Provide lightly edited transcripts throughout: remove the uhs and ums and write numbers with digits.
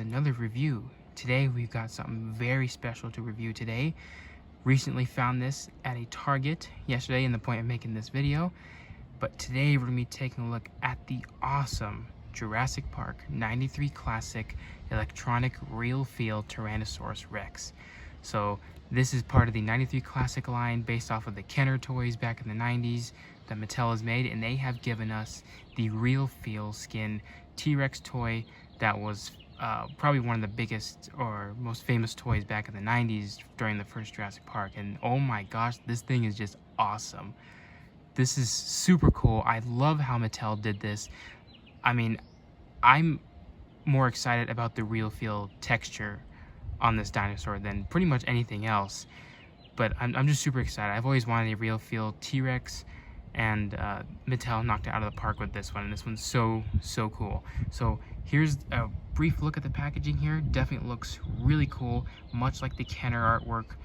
another review. Today we've got something very special to review today. Recently found this at a Target yesterday in the point of making this video, but today we're going to be taking a look at the awesome Jurassic Park 93 Classic electronic real feel Tyrannosaurus Rex. So this is part of the 93 Classic line based off of the Kenner toys back in the 90s that Mattel has made, and they have given us the real feel skin T.rex toy that was probably one of the biggest or most famous toys back in the 90s during the first Jurassic Park. And oh my gosh, this thing is just awesome. This is super cool. I love how Mattel did this. I mean, I'm more excited about the real feel texture on this dinosaur than pretty much anything else. But I'm just super excited. I've always wanted a real feel T-rex, and Mattel knocked it out of the park with this one, and this one's so cool. So here's a brief look at the packaging here. Definitely looks really cool, much like the Kenner artwork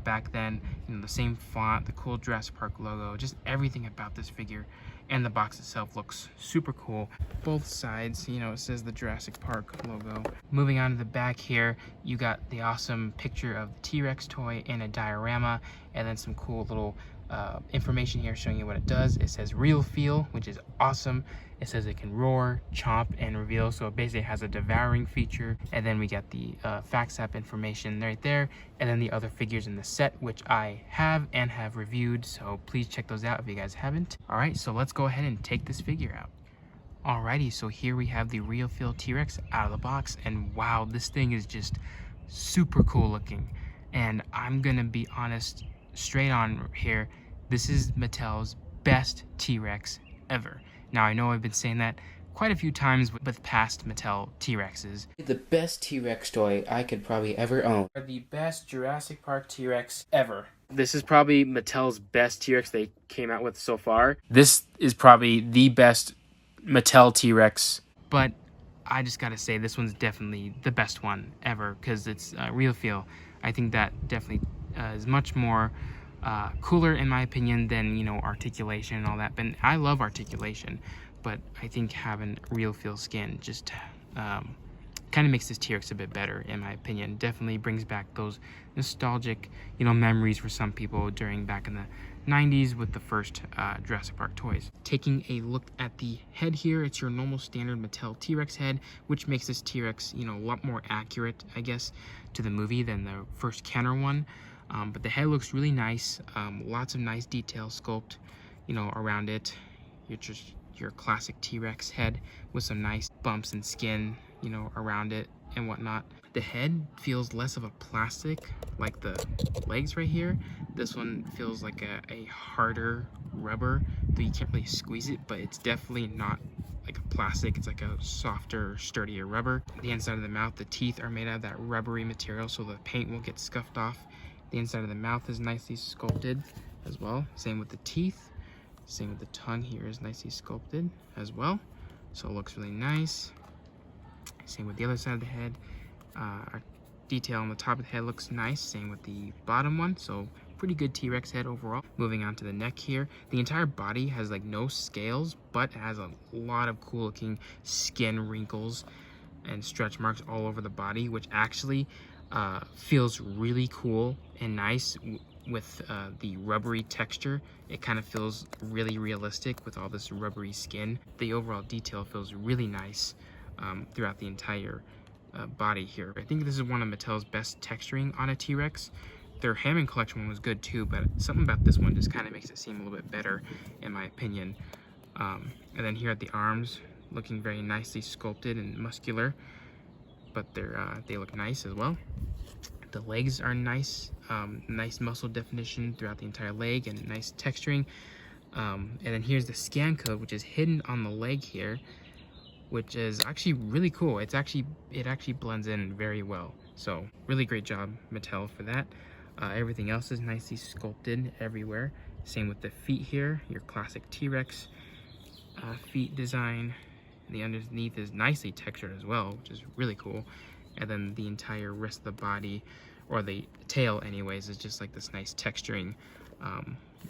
back then. You know, the same font, the cool Jurassic Park logo, just everything about this figure. And the box itself looks super cool. Both sides, you know, it says the Jurassic Park logo. Moving on to the back here, you got the awesome picture of the T-rex toy in a diorama, and then some cool little information here showing you what it does. It says real feel, which is awesome. It says it can roar, chomp, and reveal, so it basically has a devouring feature. And then we got the facts app information right there, and then the other figures in the set, which I have and have reviewed, so please check those out if you guys haven't. All right, so let's go ahead and take this figure out. Alrighty, so here we have the real feel T-rex out of the box, and wow, this thing is just super cool looking. And I'm gonna be honest, straight on here, this is Mattel's best T-rex ever. Now, I know I've been saying that quite a few times with past Mattel T-rexes. The best T-rex toy I could probably ever own. The best Jurassic Park T-rex ever. This is probably Mattel's best T-rex they came out with so far. This is probably the best Mattel T-rex, but I just gotta say this one's definitely the best one ever because it's real feel. I think that definitely is much more cooler in my opinion than, you know, articulation and all that. But I love articulation, but I think having real feel skin just kind of makes this T-rex a bit better in my opinion. Definitely brings back those nostalgic, you know, memories for some people during back in the 90s with the first Jurassic Park toys. Taking a look at the head here, it's your normal standard Mattel T-rex head, which makes this T-rex, you know, a lot more accurate, I guess, to the movie than the first Kenner one. But the head looks really nice. Lots of nice detail sculpt, you know, around it. Your classic T-rex head with some nice bumps and skin, you know, around it and whatnot. The head feels less of a plastic like the legs right here. This one feels like a harder rubber, though you can't really squeeze it, but it's definitely not like a plastic. It's like a softer, sturdier rubber. The inside of the mouth, the teeth are made out of that rubbery material, so the paint won't get scuffed off. The inside of the mouth is nicely sculpted as well. Same with the teeth. Same with the tongue here is nicely sculpted as well. So it looks really nice. Same with the other side of the head. Our detail on the top of the head looks nice. Same with the bottom one. So pretty good T-rex head overall. Moving on to the neck here. The entire body has like no scales, but it has a lot of cool looking skin wrinkles and stretch marks all over the body, which actually feels really cool and nice with the rubbery texture. It kind of feels really realistic with all this rubbery skin. The overall detail feels really nice throughout the entire body here. I think this is one of Mattel's best texturing on a T-rex. Their Hammond collection one was good too, but something about this one just kind of makes it seem a little bit better in my opinion. And then here at the arms, looking very nicely sculpted and muscular, but they look nice as well. The legs are nice, nice muscle definition throughout the entire leg and nice texturing. And then here's the scan code, which is hidden on the leg here, which is actually really cool. It actually blends in very well. So really great job, Mattel, for that. Everything else is nicely sculpted everywhere. Same with the feet here, your classic T-rex feet design. The underneath is nicely textured as well, which is really cool. And then the entire rest of the body, or the tail anyways, is just like this nice texturing,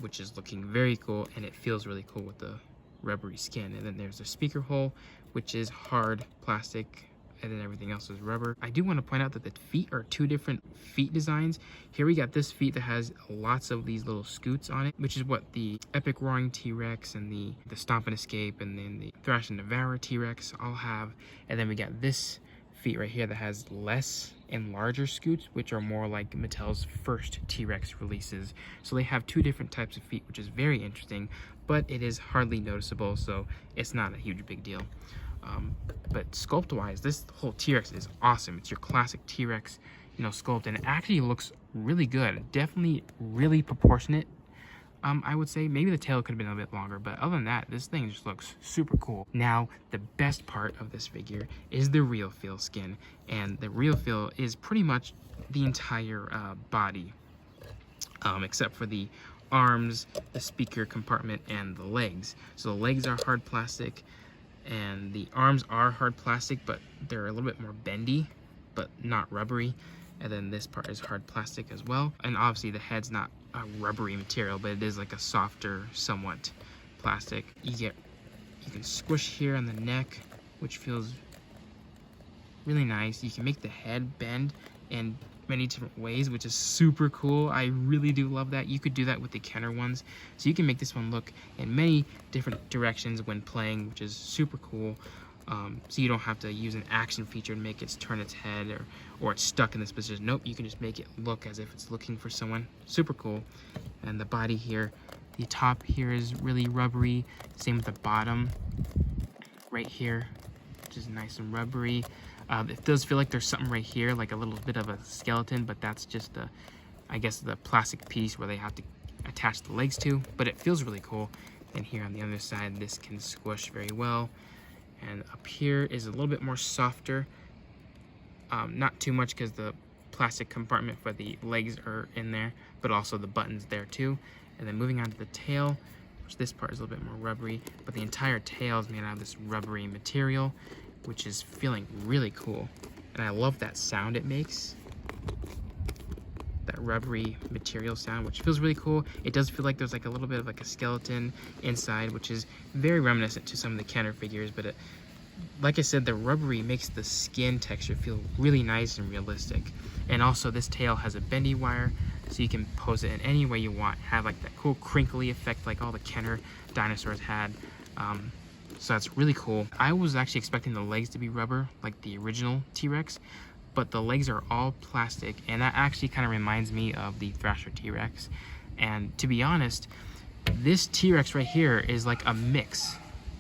which is looking very cool, and it feels really cool with the rubbery skin. And then there's a speaker hole, which is hard plastic and then everything else is rubber. I do want to point out that the feet are two different feet designs. Here we got this feet that has lots of these little scoots on it, which is what the Epic Roaring T-Rex and the Stomp and Escape and then the Thrash and Devour T-Rex all have. And then we got this feet right here that has less and larger scoots, which are more like Mattel's first T-Rex releases. So they have two different types of feet, which is very interesting, but it is hardly noticeable, so it's not a huge big deal. But sculpt-wise, this whole T-Rex is awesome. It's your classic T-Rex, sculpt, and it actually looks really good. Definitely really proportionate. I would say maybe the tail could have been a bit longer, but other than that, this thing just looks super cool. Now, the best part of this figure is the real feel skin, and the real feel is pretty much the entire body, except for the arms, the speaker compartment, and the legs. So the legs are hard plastic, and the arms are hard plastic, but they're a little bit more bendy, but not rubbery. And then this part is hard plastic as well. And obviously the head's not a rubbery material, but it is like a softer, somewhat plastic. You can squish here on the neck, which feels really nice. You can make the head bend in many different ways, which is super cool. I really do love that. You could do that with the Kenner ones. So you can make this one look in many different directions when playing, which is super cool. So you don't have to use an action feature to make it turn its head or it's stuck in this position. Nope, you can just make it look as if it's looking for someone. Super cool. And the body here, the top here is really rubbery. Same with the bottom right here, which is nice and rubbery. It does feel like there's something right here, like a little bit of a skeleton, but that's just I guess the plastic piece where they have to attach the legs to, but it feels really cool. And here on the other side, this can squish very well. And up here is a little bit more softer, not too much because the plastic compartment for the legs are in there, but also the buttons there too. And then moving on to the tail, which this part is a little bit more rubbery, but the entire tail is made out of this rubbery material, which is feeling really cool. And I love that sound it makes, that rubbery material sound, which feels really cool. It does feel like there's like a little bit of like a skeleton inside, which is very reminiscent to some of the Kenner figures, but like I said, the rubbery makes the skin texture feel really nice and realistic. And also this tail has a bendy wire, so you can pose it in any way you want. Have like that cool crinkly effect like all the Kenner dinosaurs had. So that's really cool. I was actually expecting the legs to be rubber, like the original T-Rex, but the legs are all plastic, and that actually kind of reminds me of the Thrasher T-Rex. And to be honest, this T-Rex right here is like a mix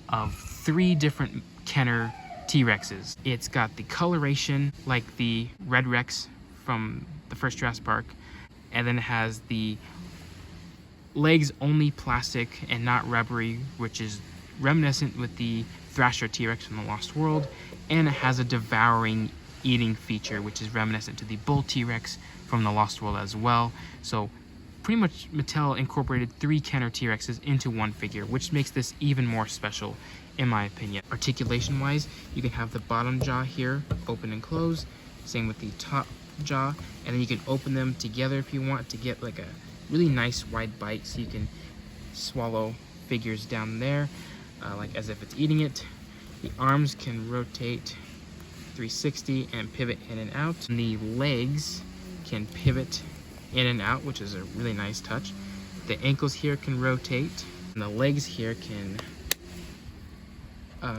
of 3 different Kenner T-Rexes. It's got the coloration like the Red Rex from the first Jurassic Park, and then it has the legs only plastic and not rubbery, which is reminiscent with the Thrasher T-Rex from the Lost World, and it has a devouring eating feature, which is reminiscent to the Bull T-Rex from the Lost World as well. So pretty much Mattel incorporated 3 Kenner T-Rexes into one figure, which makes this even more special in my opinion. Articulation wise, you can have the bottom jaw here open and close, same with the top jaw, and then you can open them together if you want to get like a really nice wide bite, so you can swallow figures down there like as if it's eating it. The arms can rotate 360 and pivot in and out. And the legs can pivot in and out, which is a really nice touch. The ankles here can rotate, and the legs here can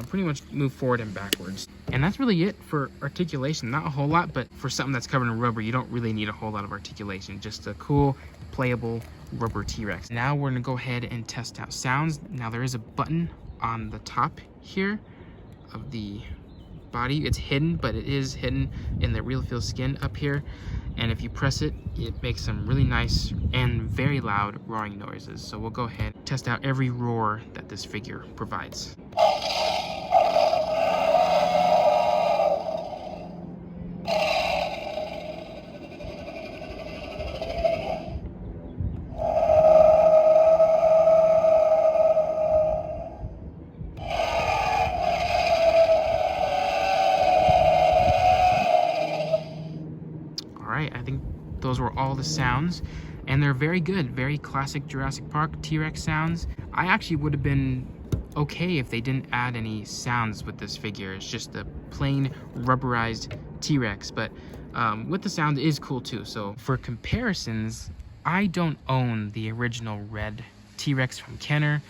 pretty much move forward and backwards. And that's really it for articulation. Not a whole lot, but for something that's covered in rubber, you don't really need a whole lot of articulation. Just a cool, playable rubber T-Rex. Now we're gonna go ahead and test out sounds. Now there is a button on the top here of the body. It's hidden, but it is hidden in the real feel skin up here. And if you press it, it makes some really nice and very loud roaring noises. So we'll go ahead and test out every roar that this figure provides. I think those were all the sounds, and they're very good, very classic Jurassic Park T-Rex sounds. I actually would have been okay if they didn't add any sounds with this figure. It's just a plain rubberized T-Rex, but with the sound, it is cool too. So for comparisons, I don't own the original red T-Rex from Kenner,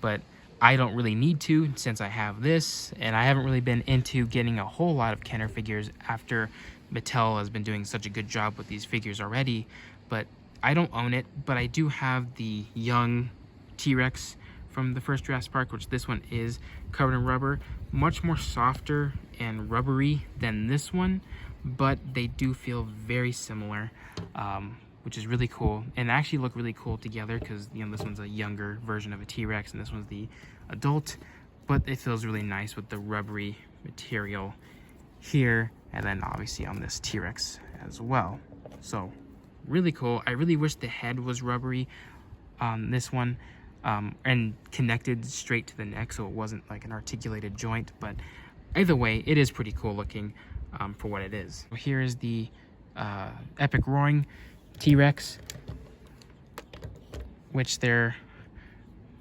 but I don't really need to since I have this, and I haven't really been into getting a whole lot of Kenner figures after Mattel has been doing such a good job with these figures already. But I don't own it, but I do have the young T-Rex from the first Jurassic Park, which this one is covered in rubber, much more softer and rubbery than this one, but they do feel very similar, which is really cool, and actually look really cool together because, you know, this one's a younger version of a T-Rex and this one's the adult, but it feels really nice with the rubbery material here, and then obviously on this T-Rex as well. So really cool. I really wish the head was rubbery on this one, and connected straight to the neck, so it wasn't like an articulated joint. But either way, it is pretty cool looking for what it is. Here is the epic roaring T-Rex, which they're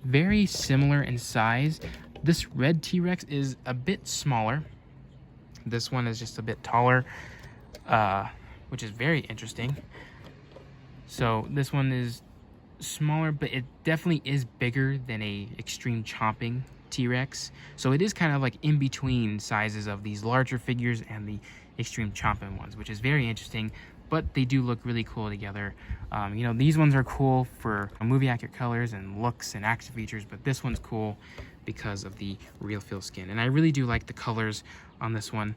very similar in size. This red T-Rex is a bit smaller. This one is just a bit taller, which is very interesting. So this one is smaller, but it definitely is bigger than a extreme chomping T-Rex. So it is kind of like in between sizes of these larger figures and the extreme chomping ones, which is very interesting, but they do look really cool together. You know, these ones are cool for movie accurate colors and looks and action features, but this one's cool because of the real feel skin. And I really do like the colors on this one,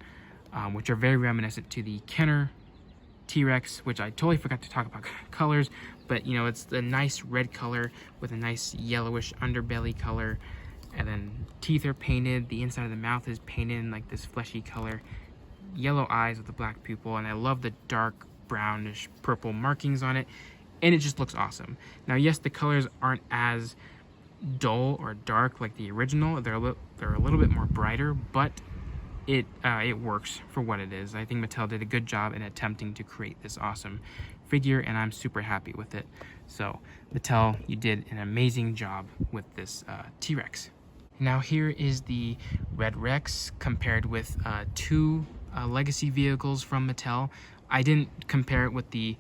which are very reminiscent to the Kenner T-Rex, which I totally forgot to talk about colors, but you know, it's the nice red color with a nice yellowish underbelly color, and then teeth are painted, the inside of the mouth is painted in like this fleshy color, yellow eyes with the black pupil, and I love the dark brownish purple markings on it, and it just looks awesome. Now yes, the colors aren't as dull or dark like the original, they're a little bit more brighter, but it works for what it is. I think Mattel did a good job in attempting to create this awesome figure, and I'm super happy with it. So Mattel, you did an amazing job with this T-Rex. Now here is the Red Rex compared with two legacy vehicles from Mattel. I didn't compare it with the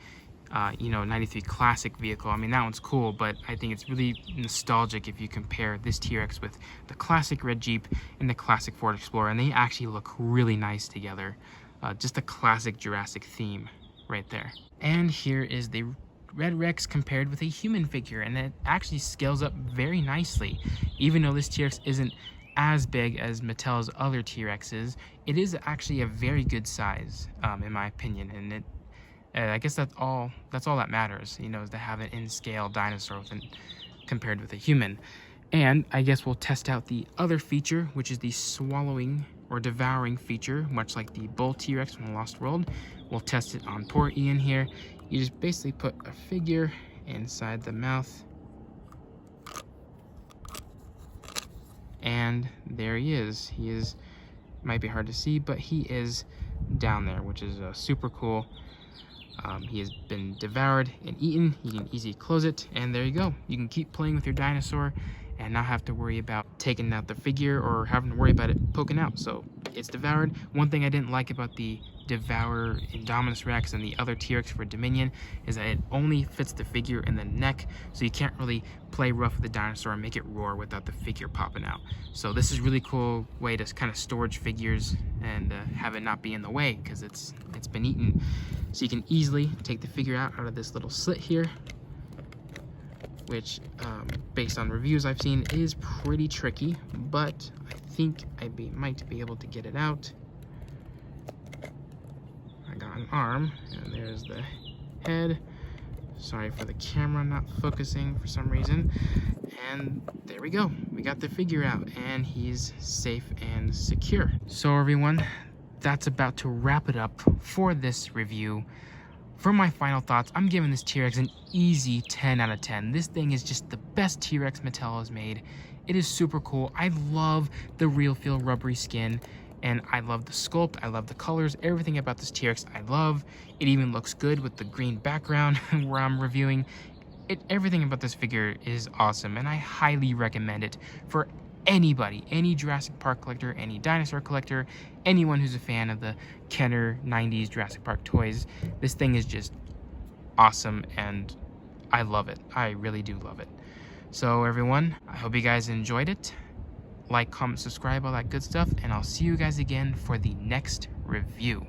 you know, 93 classic vehicle. I mean, that one's cool, but I think it's really nostalgic if you compare this T-Rex with the classic red Jeep and the classic Ford Explorer, and they actually look really nice together. Just a classic Jurassic theme right there. And here is the Red Rex compared with a human figure, and it actually scales up very nicely. Even though this T-Rex isn't as big as Mattel's other T-Rexes, it is actually a very good size, in my opinion, and it I guess that's all that matters, you know, is to have an in-scale dinosaur compared with a human. And I guess we'll test out the other feature, which is the swallowing or devouring feature, much like the bull T-Rex from the Lost World. We'll test it on poor Ian here. You just basically put a figure inside the mouth, and there he is. Might be hard to see, but he is down there, which is super cool. He has been devoured and eaten. You can easily close it, and there you go. You can keep playing with your dinosaur and not have to worry about taking out the figure or having to worry about it poking out. So it's devoured. One thing I didn't like about the Devourer Indominus Rex and the other T-Rex for Dominion is that it only fits the figure in the neck, so you can't really play rough with the dinosaur and make it roar without the figure popping out. So this is a really cool way to kind of storage figures and have it not be in the way because it's been eaten. So you can easily take the figure out of this little slit here, which based on reviews I've seen is pretty tricky, but I think I might be able to get it out. I got an arm, and there's the head. Sorry for the camera not focusing for some reason. And there we go. We got the figure out, and he's safe and secure. So everyone, that's about to wrap it up for this review. For my final thoughts, I'm giving this T-Rex an easy 10 out of 10. This thing is just the best T-Rex Mattel has made. It is super cool. I love the real feel rubbery skin, and I love the sculpt. I love the colors. Everything about this T-Rex I love. It even looks good with the green background where I'm reviewing. Everything about this figure is awesome, and I highly recommend it for anybody, any Jurassic Park collector, any dinosaur collector, anyone who's a fan of the Kenner 90s Jurassic Park toys, this thing is just awesome and I love it. I really do love it. So everyone, I hope you guys enjoyed it. Like, comment, subscribe, all that good stuff, and I'll see you guys again for the next review.